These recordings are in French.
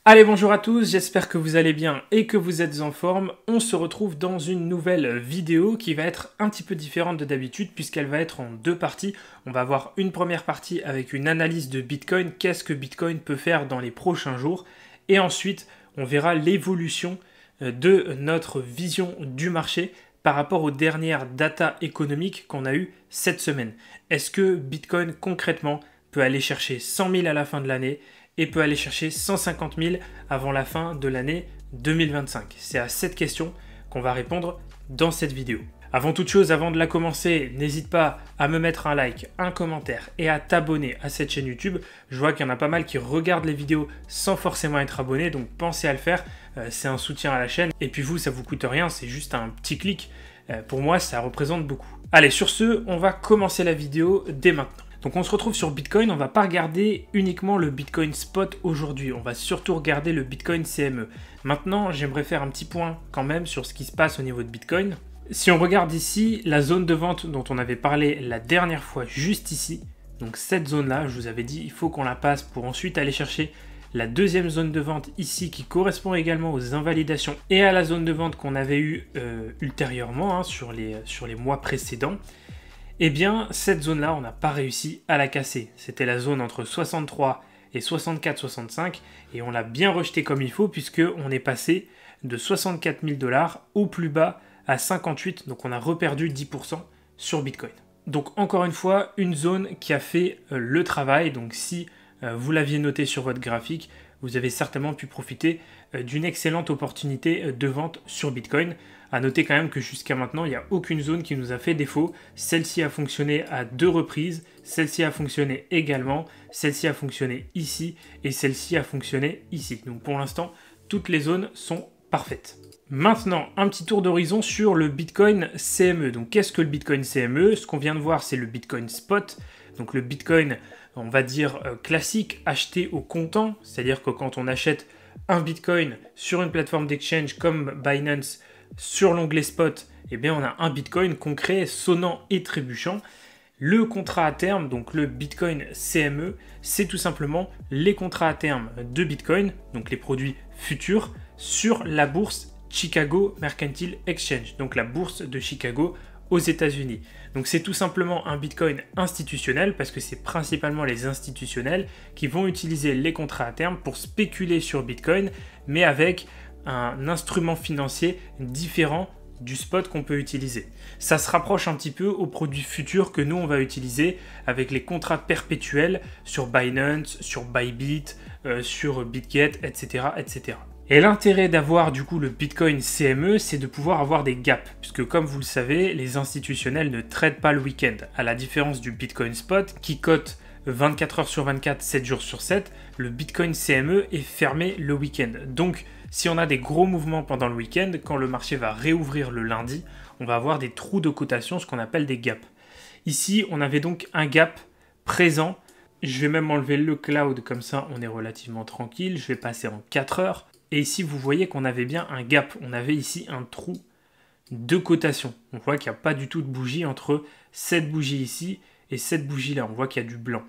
Allez, bonjour à tous, j'espère que vous allez bien et que vous êtes en forme. On se retrouve dans une nouvelle vidéo qui va être un petit peu différente de d'habitude puisqu'elle va être en deux parties. On va avoir une première partie avec une analyse de Bitcoin, qu'est-ce que Bitcoin peut faire dans les prochains jours. Et ensuite, on verra l'évolution de notre vision du marché par rapport aux dernières datas économiques qu'on a eues cette semaine. Est-ce que Bitcoin concrètement peut aller chercher 100 000 à la fin de l'année et peut aller chercher 150 000 avant la fin de l'année 2025? C'est à cette question qu'on va répondre dans cette vidéo. Avant toute chose, avant de la commencer, n'hésite pas à me mettre un like, un commentaire et à t'abonner à cette chaîne YouTube. Je vois qu'il y en a pas mal qui regardent les vidéos sans forcément être abonnés, donc pensez à le faire. C'est un soutien à la chaîne. Et puis vous, ça vous coûte rien, c'est juste un petit clic. Pour moi, ça représente beaucoup. Allez, sur ce, on va commencer la vidéo dès maintenant. Donc on se retrouve sur Bitcoin, on ne va pas regarder uniquement le Bitcoin Spot aujourd'hui, on va surtout regarder le Bitcoin CME. Maintenant, j'aimerais faire un petit point quand même sur ce qui se passe au niveau de Bitcoin. Si on regarde ici, la zone de vente dont on avait parlé la dernière fois, juste ici, donc cette zone-là, je vous avais dit, il faut qu'on la passe pour ensuite aller chercher la deuxième zone de vente ici qui correspond également aux invalidations et à la zone de vente qu'on avait eue ultérieurement sur les mois précédents. Eh bien, cette zone-là, on n'a pas réussi à la casser. C'était la zone entre 63 et 64,65 et on l'a bien rejeté comme il faut puisqu'on est passé de 64 000 $ au plus bas à 58, donc on a reperdu 10% sur Bitcoin. Donc encore une fois, une zone qui a fait le travail, donc si vous l'aviez noté sur votre graphique, vous avez certainement pu profiter d'une excellente opportunité de vente sur Bitcoin. À noter quand même que jusqu'à maintenant, il n'y a aucune zone qui nous a fait défaut. Celle-ci a fonctionné à deux reprises, celle-ci a fonctionné également, celle-ci a fonctionné ici et celle-ci a fonctionné ici. Donc pour l'instant, toutes les zones sont parfaites. Maintenant, un petit tour d'horizon sur le Bitcoin CME. Donc qu'est-ce que le Bitcoin CME? Ce qu'on vient de voir, c'est le Bitcoin Spot. Donc le Bitcoin, on va dire classique, acheté au comptant. C'est-à-dire que quand on achète un Bitcoin sur une plateforme d'exchange comme Binance, sur l'onglet Spot, eh bien on a un Bitcoin concret, sonnant et trébuchant. Le contrat à terme, donc le Bitcoin CME, c'est tout simplement les contrats à terme de Bitcoin, donc les produits futurs, sur la bourse Chicago Mercantile Exchange, donc la bourse de Chicago aux États-Unis. Donc c'est tout simplement un Bitcoin institutionnel parce que c'est principalement les institutionnels qui vont utiliser les contrats à terme pour spéculer sur Bitcoin, mais avec un instrument financier différent du spot qu'on peut utiliser. Ça se rapproche un petit peu aux produits futurs que nous on va utiliser avec les contrats perpétuels sur Binance, sur Bybit, sur BitGet, etc., etc. Et l'intérêt d'avoir du coup le Bitcoin CME, c'est de pouvoir avoir des gaps, puisque comme vous le savez, les institutionnels ne tradent pas le week-end, à la différence du Bitcoin Spot qui cote 24 heures sur 24, 7 jours sur 7, le Bitcoin CME est fermé le week-end. Donc si on a des gros mouvements pendant le week-end, quand le marché va réouvrir le lundi, on va avoir des trous de cotation, ce qu'on appelle des gaps. Ici, on avait donc un gap présent. Je vais même enlever le cloud, comme ça on est relativement tranquille. Je vais passer en 4 heures. Et ici, vous voyez qu'on avait bien un gap. On avait ici un trou de cotation. On voit qu'il n'y a pas du tout de bougie entre cette bougie ici et cette bougie-là. On voit qu'il y a du blanc.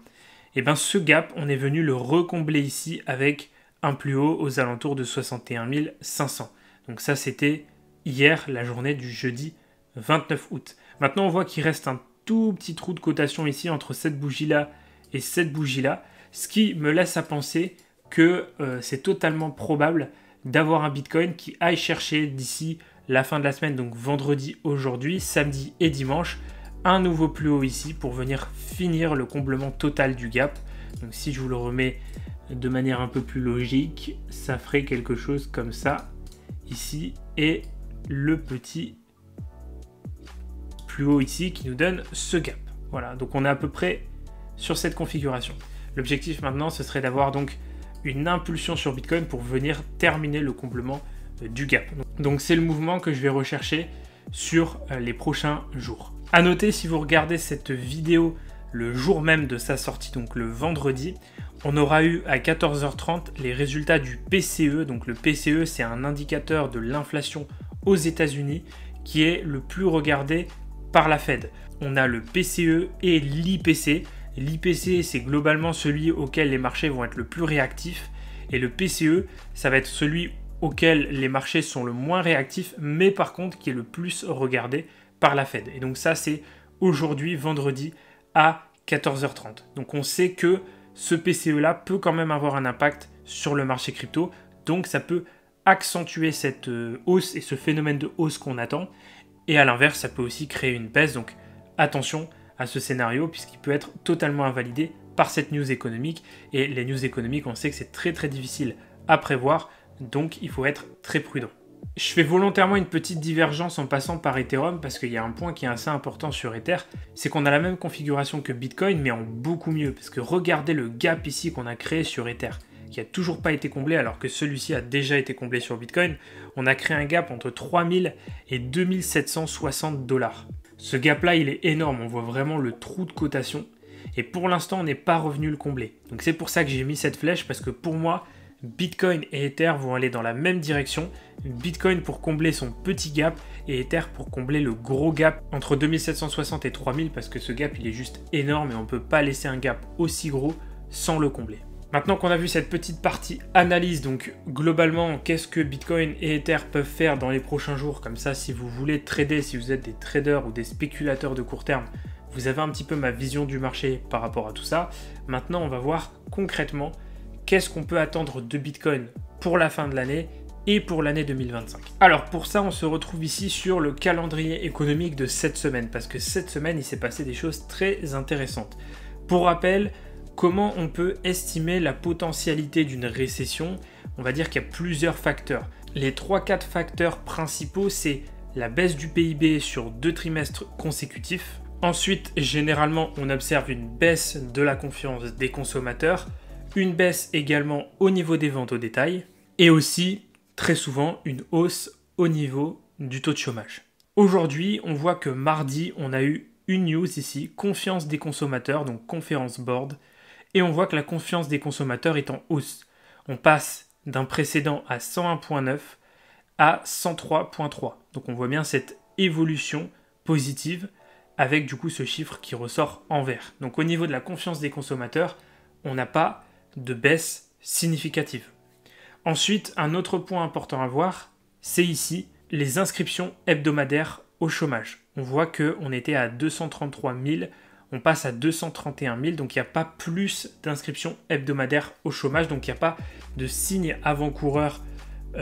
Et bien ce gap, on est venu le recombler ici avec un plus haut aux alentours de 61 500. Donc ça, c'était hier, la journée du jeudi 29 août. Maintenant, on voit qu'il reste un tout petit trou de cotation ici entre cette bougie-là et cette bougie-là, ce qui me laisse à penser que c'est totalement probable d'avoir un Bitcoin qui aille chercher d'ici la fin de la semaine, donc vendredi, aujourd'hui, samedi et dimanche, un nouveau plus haut ici pour venir finir le comblement total du gap. Donc si je vous le remets de manière un peu plus logique, ça ferait quelque chose comme ça ici et le petit plus haut ici qui nous donne ce gap. Voilà, donc on est à peu près sur cette configuration. L'objectif maintenant, ce serait d'avoir donc une impulsion sur Bitcoin pour venir terminer le comblement du gap. Donc c'est le mouvement que je vais rechercher sur les prochains jours. À noter, si vous regardez cette vidéo le jour même de sa sortie, donc le vendredi, on aura eu à 14h30 les résultats du PCE. Donc le PCE, c'est un indicateur de l'inflation aux États-Unis qui est le plus regardé par la Fed. On a le PCE et l'IPC. L'IPC, c'est globalement celui auquel les marchés vont être le plus réactifs. Et le PCE, ça va être celui auquel les marchés sont le moins réactifs, mais par contre qui est le plus regardé par la Fed. Et donc ça, c'est aujourd'hui, vendredi, à 14h30. Donc on sait que ce PCE-là peut quand même avoir un impact sur le marché crypto. Donc ça peut accentuer cette hausse et ce phénomène de hausse qu'on attend. Et à l'inverse, ça peut aussi créer une baisse. Donc attention à ce scénario puisqu'il peut être totalement invalidé par cette news économique. Et les news économiques, on sait que c'est très très difficile à prévoir. Donc il faut être très prudent. Je fais volontairement une petite divergence en passant par Ethereum parce qu'il y a un point qui est assez important sur Ether, c'est qu'on a la même configuration que Bitcoin mais en beaucoup mieux parce que regardez le gap ici qu'on a créé sur Ether qui a toujours pas été comblé alors que celui-ci a déjà été comblé sur Bitcoin. On a créé un gap entre 3000 et 2760 $. Ce gap là il est énorme, on voit vraiment le trou de cotation et pour l'instant on n'est pas revenu le combler. Donc c'est pour ça que j'ai mis cette flèche parce que pour moi Bitcoin et Ether vont aller dans la même direction. Bitcoin pour combler son petit gap et Ether pour combler le gros gap entre 2760 et 3000 parce que ce gap il est juste énorme et on ne peut pas laisser un gap aussi gros sans le combler. Maintenant qu'on a vu cette petite partie analyse, donc globalement qu'est-ce que Bitcoin et Ether peuvent faire dans les prochains jours, comme ça si vous voulez trader, si vous êtes des traders ou des spéculateurs de court terme, vous avez un petit peu ma vision du marché par rapport à tout ça. Maintenant on va voir concrètement qu'est-ce qu'on peut attendre de Bitcoin pour la fin de l'année et pour l'année 2025. Alors pour ça, on se retrouve ici sur le calendrier économique de cette semaine, parce que cette semaine, il s'est passé des choses très intéressantes. Pour rappel, comment on peut estimer la potentialité d'une récession? On va dire qu'il y a plusieurs facteurs. Les 3-4 facteurs principaux, c'est la baisse du PIB sur 2 trimestres consécutifs. Ensuite, généralement, on observe une baisse de la confiance des consommateurs, une baisse également au niveau des ventes au détail et aussi très souvent une hausse au niveau du taux de chômage. Aujourd'hui, on voit que mardi, on a eu une news ici, confiance des consommateurs, donc conference board, et on voit que la confiance des consommateurs est en hausse. On passe d'un précédent à 101.9 à 103.3. Donc on voit bien cette évolution positive avec du coup ce chiffre qui ressort en vert. Donc au niveau de la confiance des consommateurs, on n'a pas de baisse significative. Ensuite, un autre point important à voir, c'est ici les inscriptions hebdomadaires au chômage. On voit qu'on était à 233 000, on passe à 231 000, donc il n'y a pas plus d'inscriptions hebdomadaires au chômage, donc il n'y a pas de signe avant-coureur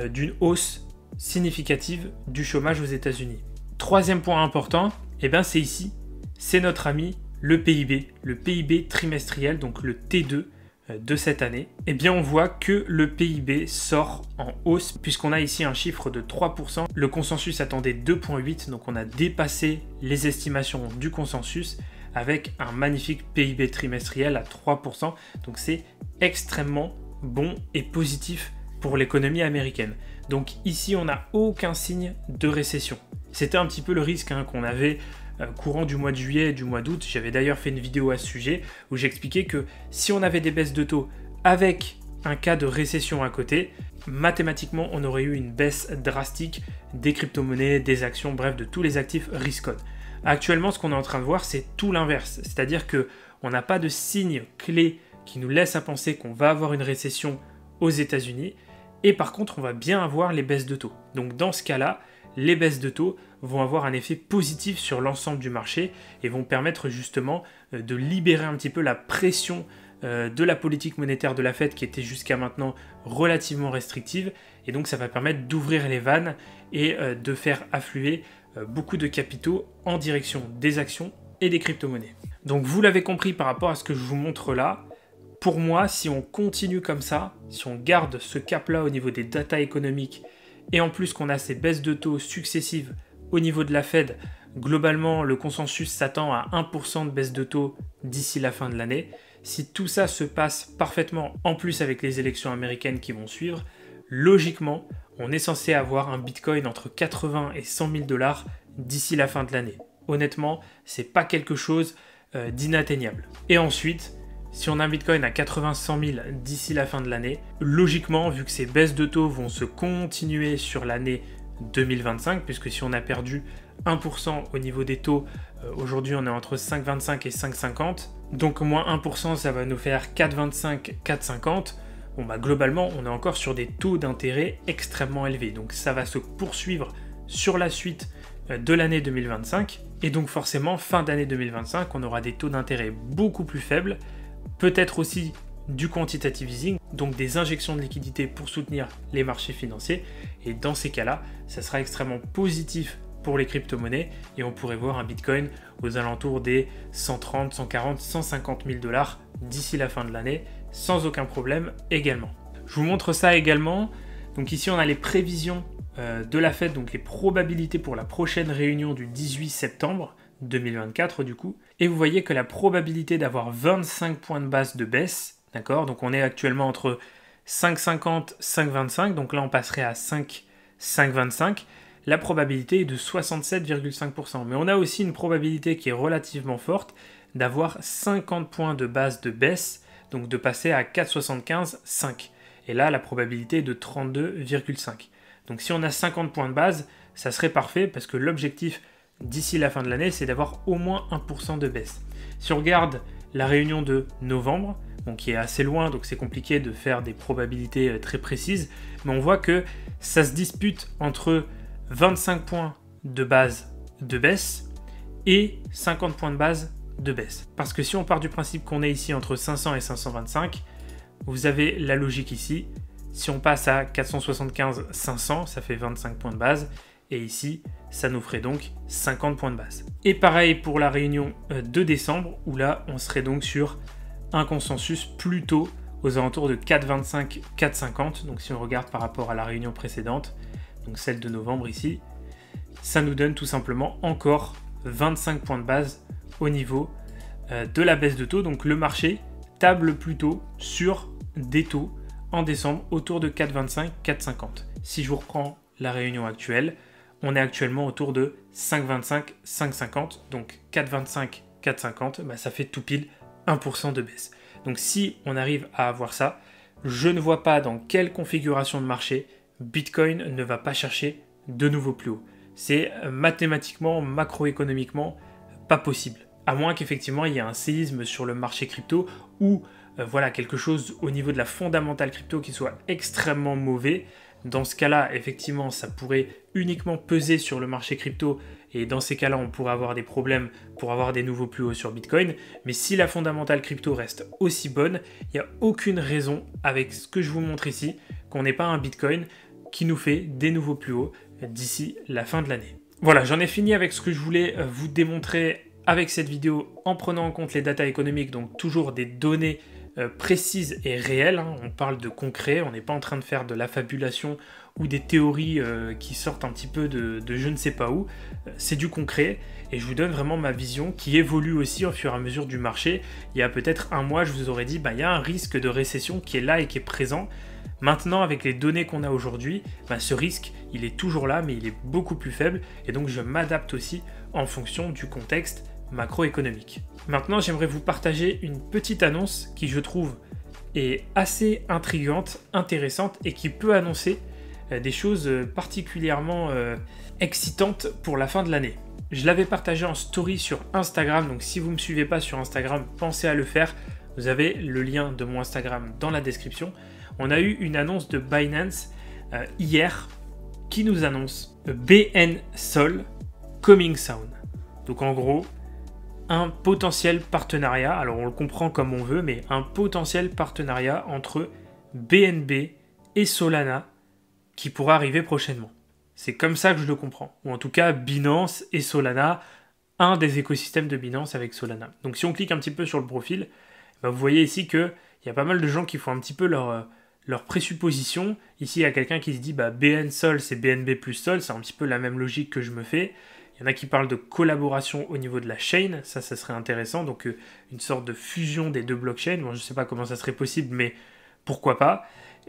d'une hausse significative du chômage aux États-Unis. Troisième point important, c'est ici, c'est notre ami le PIB trimestriel, donc le T2 de cette année. On voit que le PIB sort en hausse puisqu'on a ici un chiffre de 3%. Le consensus attendait 2,8, donc on a dépassé les estimations du consensus avec un magnifique PIB trimestriel à 3%. Donc c'est extrêmement bon et positif pour l'économie américaine. Donc ici, on n'a aucun signe de récession. C'était un petit peu le risque qu'on avait courant du mois de juillet et du mois d'août. J'avais d'ailleurs fait une vidéo à ce sujet où j'expliquais que si on avait des baisses de taux avec un cas de récession à côté, mathématiquement, on aurait eu une baisse drastique des crypto-monnaies, des actions, bref, de tous les actifs risk-on. Actuellement, ce qu'on est en train de voir, c'est tout l'inverse. C'est-à-dire qu'on n'a pas de signe clé qui nous laisse à penser qu'on va avoir une récession aux États-Unis. Et par contre, on va bien avoir les baisses de taux. Donc dans ce cas-là, les baisses de taux vont avoir un effet positif sur l'ensemble du marché et vont permettre justement de libérer un petit peu la pression de la politique monétaire de la Fed qui était jusqu'à maintenant relativement restrictive. Et donc ça va permettre d'ouvrir les vannes et de faire affluer beaucoup de capitaux en direction des actions et des crypto-monnaies. Donc vous l'avez compris par rapport à ce que je vous montre là, pour moi, si on continue comme ça, si on garde ce cap-là au niveau des data économiques, et en plus qu'on a ces baisses de taux successives au niveau de la Fed, globalement, le consensus s'attend à 1% de baisse de taux d'ici la fin de l'année. Si tout ça se passe parfaitement, en plus avec les élections américaines qui vont suivre, logiquement, on est censé avoir un Bitcoin entre 80 et 100 000 $ d'ici la fin de l'année. Honnêtement, c'est pas quelque chose d'inatteignable. Et ensuite, si on a un Bitcoin à 80-100 000 d'ici la fin de l'année, logiquement, vu que ces baisses de taux vont se continuer sur l'année 2025, puisque si on a perdu 1% au niveau des taux, aujourd'hui on est entre 5,25 et 5,50, donc moins 1%, ça va nous faire 4,25, 4,50. bon bah globalement on est encore sur des taux d'intérêt extrêmement élevés. Donc ça va se poursuivre sur la suite de l'année 2025, et donc forcément fin d'année 2025 on aura des taux d'intérêt beaucoup plus faibles, peut-être aussi du quantitative easing, donc des injections de liquidités pour soutenir les marchés financiers, et dans ces cas-là, ça sera extrêmement positif pour les crypto-monnaies, et on pourrait voir un Bitcoin aux alentours des 130, 140, 150 000 dollars d'ici la fin de l'année, sans aucun problème également. Je vous montre ça également, donc ici on a les prévisions de la Fed, donc les probabilités pour la prochaine réunion du 18 septembre 2024 du coup, et vous voyez que la probabilité d'avoir 25 points de base de baisse, d'accord, donc on est actuellement entre 5,50, 5,25, donc là on passerait à 5,25, la probabilité est de 67,5%, mais on a aussi une probabilité qui est relativement forte d'avoir 50 points de base de baisse, donc de passer à 4,75, 5, et là la probabilité est de 32,5. Donc si on a 50 points de base, ça serait parfait parce que l'objectif d'ici la fin de l'année, c'est d'avoir au moins 1% de baisse. Si on regarde la réunion de novembre, bon, qui est assez loin, donc c'est compliqué de faire des probabilités très précises, mais on voit que ça se dispute entre 25 points de base de baisse et 50 points de base de baisse. Parce que si on part du principe qu'on est ici entre 500 et 525, vous avez la logique ici. Si on passe à 475, 500, ça fait 25 points de base. Et ici, ça nous ferait donc 50 points de base. Et pareil pour la réunion de décembre, où là, on serait donc sur un consensus plutôt aux alentours de 4,25, 4,50. Donc si on regarde par rapport à la réunion précédente, donc celle de novembre ici, ça nous donne tout simplement encore 25 points de base au niveau de la baisse de taux. Donc le marché table plutôt sur des taux en décembre autour de 4,25, 4,50. Si je vous reprends la réunion actuelle, on est actuellement autour de 5,25, 5,50. Donc 4,25, 4,50, bah ça fait tout pile 1% de baisse. Donc si on arrive à avoir ça, je ne vois pas dans quelle configuration de marché Bitcoin ne va pas chercher de nouveaux plus hauts. C'est mathématiquement, macroéconomiquement, pas possible. À moins qu'effectivement il y ait un séisme sur le marché crypto ou voilà, quelque chose au niveau de la fondamentale crypto qui soit extrêmement mauvais. Dans ce cas-là, effectivement, ça pourrait uniquement peser sur le marché crypto et dans ces cas-là, on pourrait avoir des problèmes pour avoir des nouveaux plus hauts sur Bitcoin. Mais si la fondamentale crypto reste aussi bonne, il n'y a aucune raison, avec ce que je vous montre ici, qu'on n'ait pas un Bitcoin qui nous fait des nouveaux plus hauts d'ici la fin de l'année. Voilà, j'en ai fini avec ce que je voulais vous démontrer avec cette vidéo en prenant en compte les datas économiques, donc toujours des données précises et réelles, hein. On parle de concret, on n'est pas en train de faire de l'affabulation ou des théories qui sortent un petit peu de je ne sais pas où, c'est du concret et je vous donne vraiment ma vision qui évolue aussi au fur et à mesure du marché. Il y a peut-être un mois, je vous aurais dit, il y a un risque de récession qui est là et qui est présent. Maintenant, avec les données qu'on a aujourd'hui, ce risque, il est toujours là, mais il est beaucoup plus faible et donc je m'adapte aussi en fonction du contexte macroéconomique. Maintenant, j'aimerais vous partager une petite annonce qui, je trouve, est assez intrigante, intéressante et qui peut annoncer des choses particulièrement excitantes pour la fin de l'année. Je l'avais partagé en story sur Instagram, donc si vous ne me suivez pas sur Instagram, pensez à le faire. Vous avez le lien de mon Instagram dans la description. On a eu une annonce de Binance hier qui nous annonce BN Sol Coming Soon. Donc en gros, un potentiel partenariat, alors on le comprend comme on veut, mais un potentiel partenariat entre BNB et Solana qui pourra arriver prochainement. C'est comme ça que je le comprends. Ou en tout cas, Binance et Solana, un des écosystèmes de Binance avec Solana. Donc si on clique un petit peu sur le profil, vous voyez ici qu'il y a pas mal de gens qui font un petit peu leur présupposition. Ici, il y a quelqu'un qui se dit BN Sol, c'est BNB plus Sol, c'est un petit peu la même logique que je me fais. Il y en a qui parlent de collaboration au niveau de la chain, ça serait intéressant, donc une sorte de fusion des deux blockchains. Bon, je ne sais pas comment ça serait possible, mais pourquoi pas.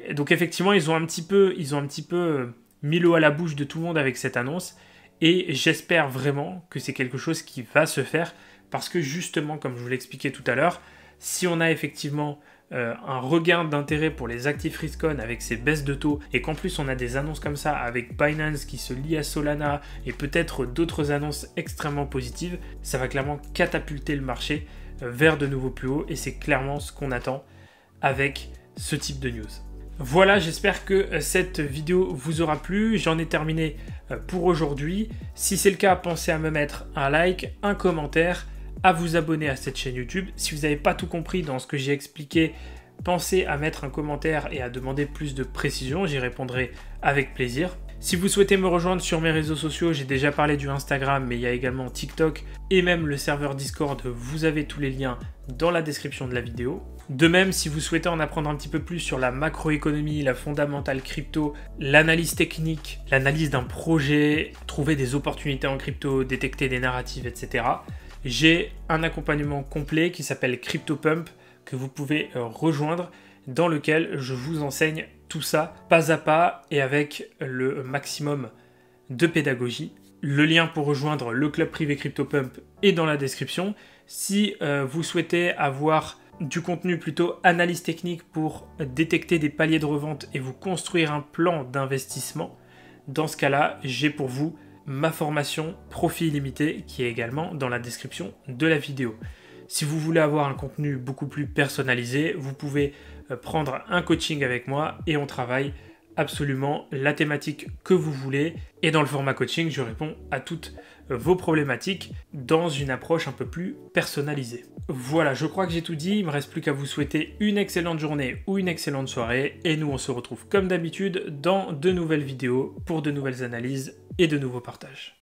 Et donc effectivement, ils ont un petit peu mis l'eau à la bouche de tout le monde avec cette annonce, et j'espère vraiment que c'est quelque chose qui va se faire, parce que justement, comme je vous l'expliquais tout à l'heure, si on a effectivement un regain d'intérêt pour les actifs risk-on avec ces baisses de taux et qu'en plus on a des annonces comme ça avec Binance qui se lie à Solana et peut-être d'autres annonces extrêmement positives, ça va clairement catapulter le marché vers de nouveaux plus hauts et c'est clairement ce qu'on attend avec ce type de news. Voilà, j'espère que cette vidéo vous aura plu. J'en ai terminé pour aujourd'hui. Si c'est le cas, pensez à me mettre un like, un commentaire, à vous abonner à cette chaîne YouTube. Si vous n'avez pas tout compris dans ce que j'ai expliqué, pensez à mettre un commentaire et à demander plus de précision. J'y répondrai avec plaisir. Si vous souhaitez me rejoindre sur mes réseaux sociaux, j'ai déjà parlé du Instagram, mais il y a également TikTok et même le serveur Discord. Vous avez tous les liens dans la description de la vidéo. De même, si vous souhaitez en apprendre un petit peu plus sur la macroéconomie, la fondamentale crypto, l'analyse technique, l'analyse d'un projet, trouver des opportunités en crypto, détecter des narratives, etc., j'ai un accompagnement complet qui s'appelle CryptoPump que vous pouvez rejoindre, dans lequel je vous enseigne tout ça pas à pas et avec le maximum de pédagogie. Le lien pour rejoindre le club privé CryptoPump est dans la description. Si vous souhaitez avoir du contenu plutôt analyse technique pour détecter des paliers de revente et vous construire un plan d'investissement, dans ce cas-là, j'ai pour vous ma formation Profit Illimité qui est également dans la description de la vidéo. Si vous voulez avoir un contenu beaucoup plus personnalisé, vous pouvez prendre un coaching avec moi et on travaille absolument la thématique que vous voulez. Et dans le format coaching, je réponds à toutes vos problématiques dans une approche un peu plus personnalisée. Voilà, je crois que j'ai tout dit. Il ne me reste plus qu'à vous souhaiter une excellente journée ou une excellente soirée. Et nous, on se retrouve comme d'habitude dans de nouvelles vidéos pour de nouvelles analyses et de nouveaux partages.